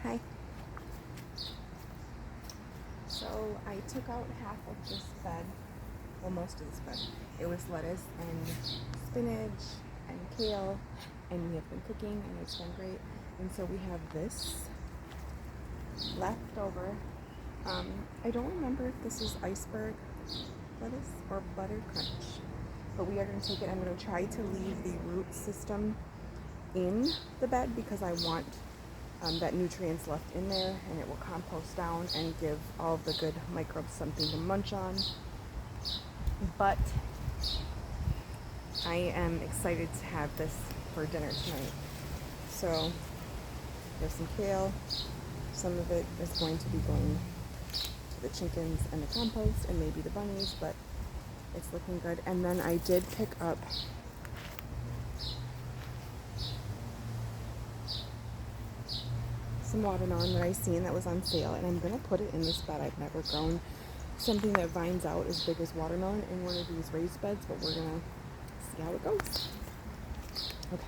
Hi. So I took out half of this bed, well, most of this bed. It was lettuce and spinach and kale, and we have been cooking and it's been great. And so we have this left over. I don't remember if this is iceberg lettuce or butter crunch, but we are going to take it. I'm going to try to leave the root system in the bed because I want that nutrients left in there, and it will compost down and give all of the good microbes something to munch on. But I am excited to have this for dinner tonight. So there's some kale. Some of it is going to be going to the chickens and the compost and maybe the bunnies, but it's looking good. And then I did pick up some watermelon that I seen that was on sale, and I'm gonna put it in this bed. I've never grown something that vines out as big as watermelon in one of these raised beds, but we're gonna see how it goes. Okay.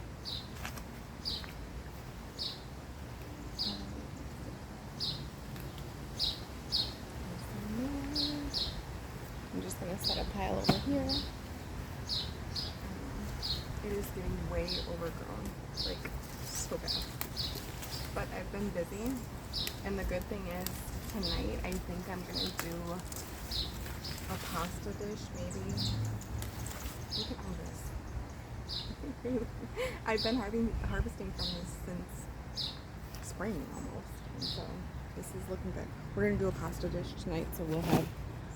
I'm just gonna set a pile over here. It is getting way overgrown, like so bad. But I've been busy, and the good thing is tonight I think I'm gonna do a pasta dish, maybe. Look at all this. I've been harvesting from this since spring almost, and so this is looking good. We're gonna do a pasta dish tonight, so we'll have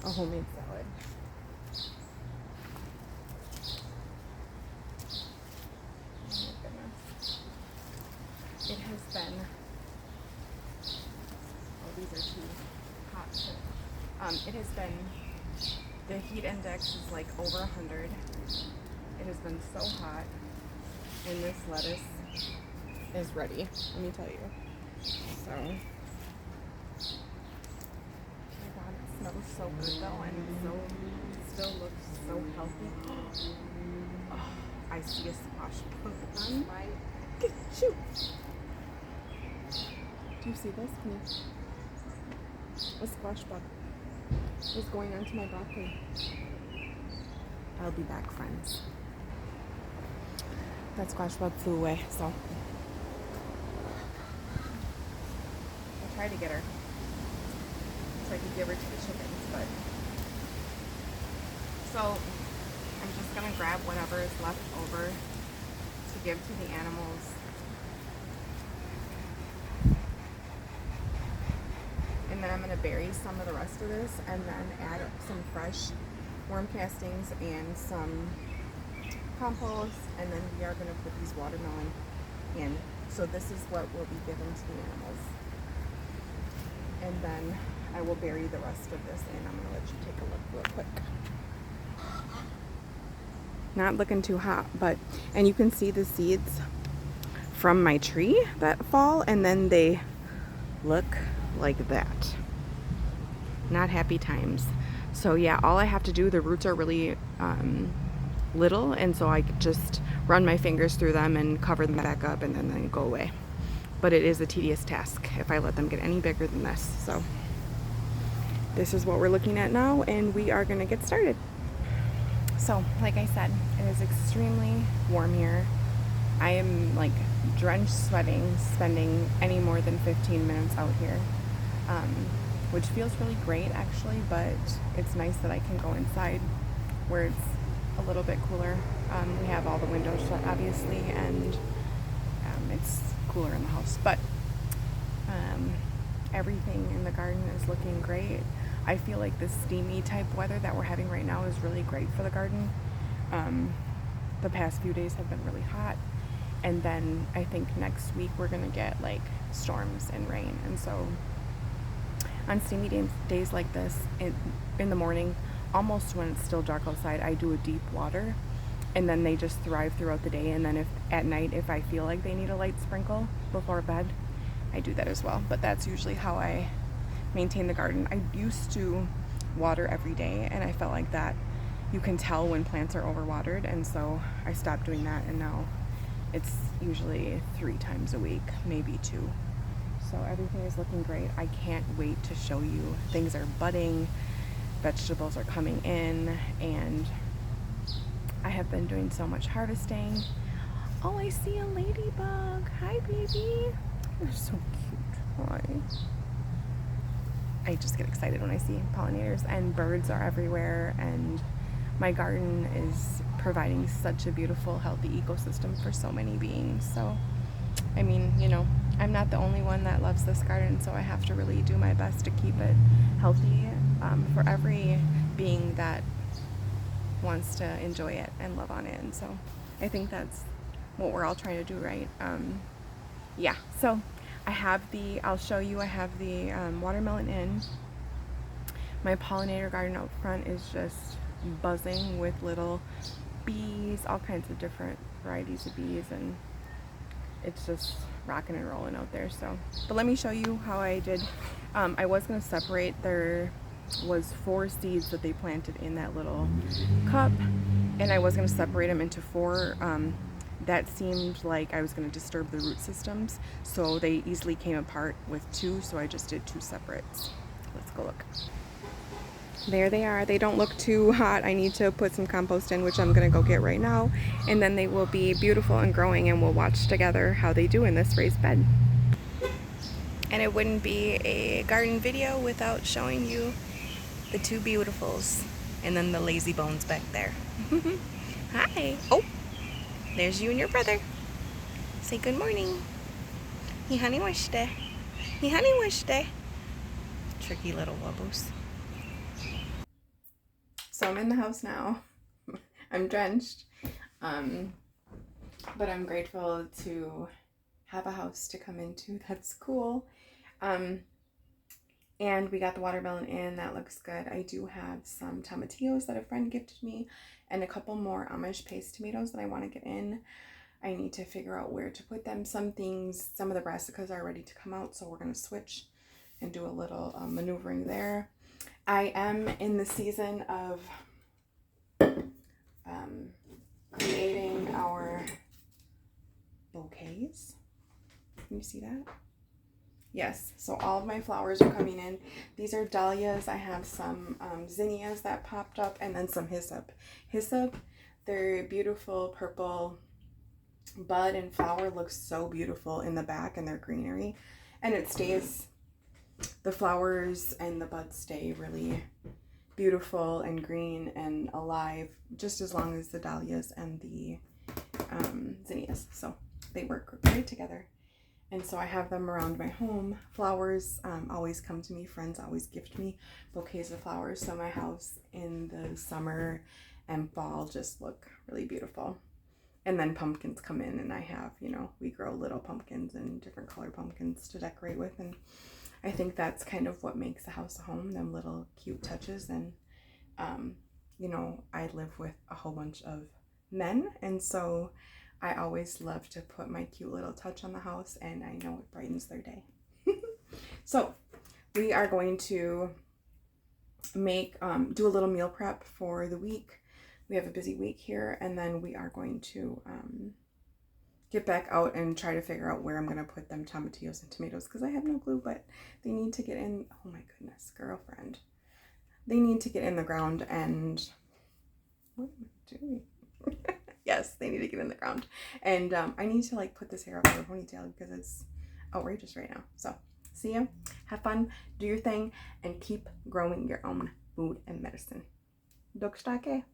a homemade salad. It has been, oh, these are too hot. It has been, the heat index is like over 100. It has been so hot, and this lettuce is ready, let me tell you. So, oh my God, it smells so good though, and still looks so healthy. Oh, I see a squash put on my, shoot. Do you see this? Can you? A squash bug is going onto my broccoli. I'll be back, friends. That squash bug flew away, so I tried to get her so I could give her to the chickens, but so I'm just gonna grab whatever is left over to give to the animals. And then I'm going to bury some of the rest of this and then add some fresh worm castings and some compost, and then we are going to put these watermelon in. So this is what will be given to the animals. And then I will bury the rest of this in. I'm going to let you take a look real quick. Not looking too hot, but, and you can see the seeds from my tree that fall, and then they look like that. Not happy times. So yeah, all I have to do, the roots are really little, and so I just run my fingers through them and cover them back up, and then they go away. But it is a tedious task if I let them get any bigger than this. So this is what we're looking at now, and we are gonna get started. So like I said, it is extremely warm here. I am like drenched sweating, spending any more than 15 minutes out here, which feels really great actually, but it's nice that I can go inside where it's a little bit cooler. We have all the windows shut obviously, and it's cooler in the house, but everything in the garden is looking great. I feel like this steamy type weather that we're having right now is really great for the garden. The past few days have been really hot, and then I think next week we're gonna get like storms and rain. And so on steamy days like this, in the morning, almost when it's still dark outside, I do a deep water, and then they just thrive throughout the day. And then if at night, if I feel like they need a light sprinkle before bed, I do that as well. But that's usually how I maintain the garden. I used to water every day, and I felt like that you can tell when plants are overwatered, and so I stopped doing that, and now it's usually 3 times a week, maybe 2. So everything is looking great. I can't wait to show you. Things are budding, vegetables are coming in, and I have been doing so much harvesting. Oh, I see a ladybug. Hi, baby. You're so cute. Hi. I just get excited when I see pollinators, and birds are everywhere, and my garden is providing such a beautiful, healthy ecosystem for so many beings. So, I mean, you know, I'm not the only one that loves this garden, so I have to really do my best to keep it healthy for every being that wants to enjoy it and love on it. And so I think that's what we're all trying to do, right? Yeah, so I'll show you, I have the watermelon in. My pollinator garden out front is just buzzing with little bees, all kinds of different varieties of bees, and it's just rocking and rolling out there. So, but let me show you how I did. I was going to separate. There was 4 seeds that they planted in that little cup, and I was going to separate them into 4. That seemed like I was going to disturb the root systems, so they easily came apart with 2, so I just did 2 separates. Let's go look. There they are. They don't look too hot. I need to put some compost in, which I'm going to go get right now, and then they will be beautiful and growing, and we'll watch together how they do in this raised bed. And it wouldn't be a garden video without showing you the 2 beautifuls and then the lazy bones back there. Hi. Oh, there's you and your brother. Say good morning. He honey wishte. He honey wishte. Tricky little wubboos. So I'm in the house now. I'm drenched. But I'm grateful to have a house to come into. That's cool. And we got the watermelon in. That looks good. I do have some tomatillos that a friend gifted me and a couple more Amish paste tomatoes that I want to get in. I need to figure out where to put them. Some of the brassicas are ready to come out, so we're going to switch and do a little maneuvering there. I am in the season of creating our bouquets. Can you see that? Yes, so all of my flowers are coming in. These are dahlias. I have some zinnias that popped up, and then some hyssop. Hyssop, they're beautiful purple bud and flower, looks so beautiful in the back, and their greenery. And it stays, the flowers and the buds stay really beautiful and green and alive just as long as the dahlias and the zinnias. So they work great together. And so I have them around my home. Flowers always come to me. Friends always gift me bouquets of flowers. So my house in the summer and fall just look really beautiful. And then pumpkins come in, and I have, you know, we grow little pumpkins and different color pumpkins to decorate with. And I think that's kind of what makes a house a home, them little cute touches. And, you know, I live with a whole bunch of men, and so I always love to put my cute little touch on the house, and I know it brightens their day. So we are going to make, do a little meal prep for the week. We have a busy week here, and then we are going to get back out and try to figure out where I'm going to put them tomatillos and tomatoes, because I have no clue, but they need to get in. Oh my goodness, girlfriend. They need to get in the ground, and what am I doing? Yes, they need to get in the ground. And I need to like put this hair up in a ponytail because it's outrageous right now. So see ya, have fun, do your thing, and keep growing your own food and medicine. Dokstake.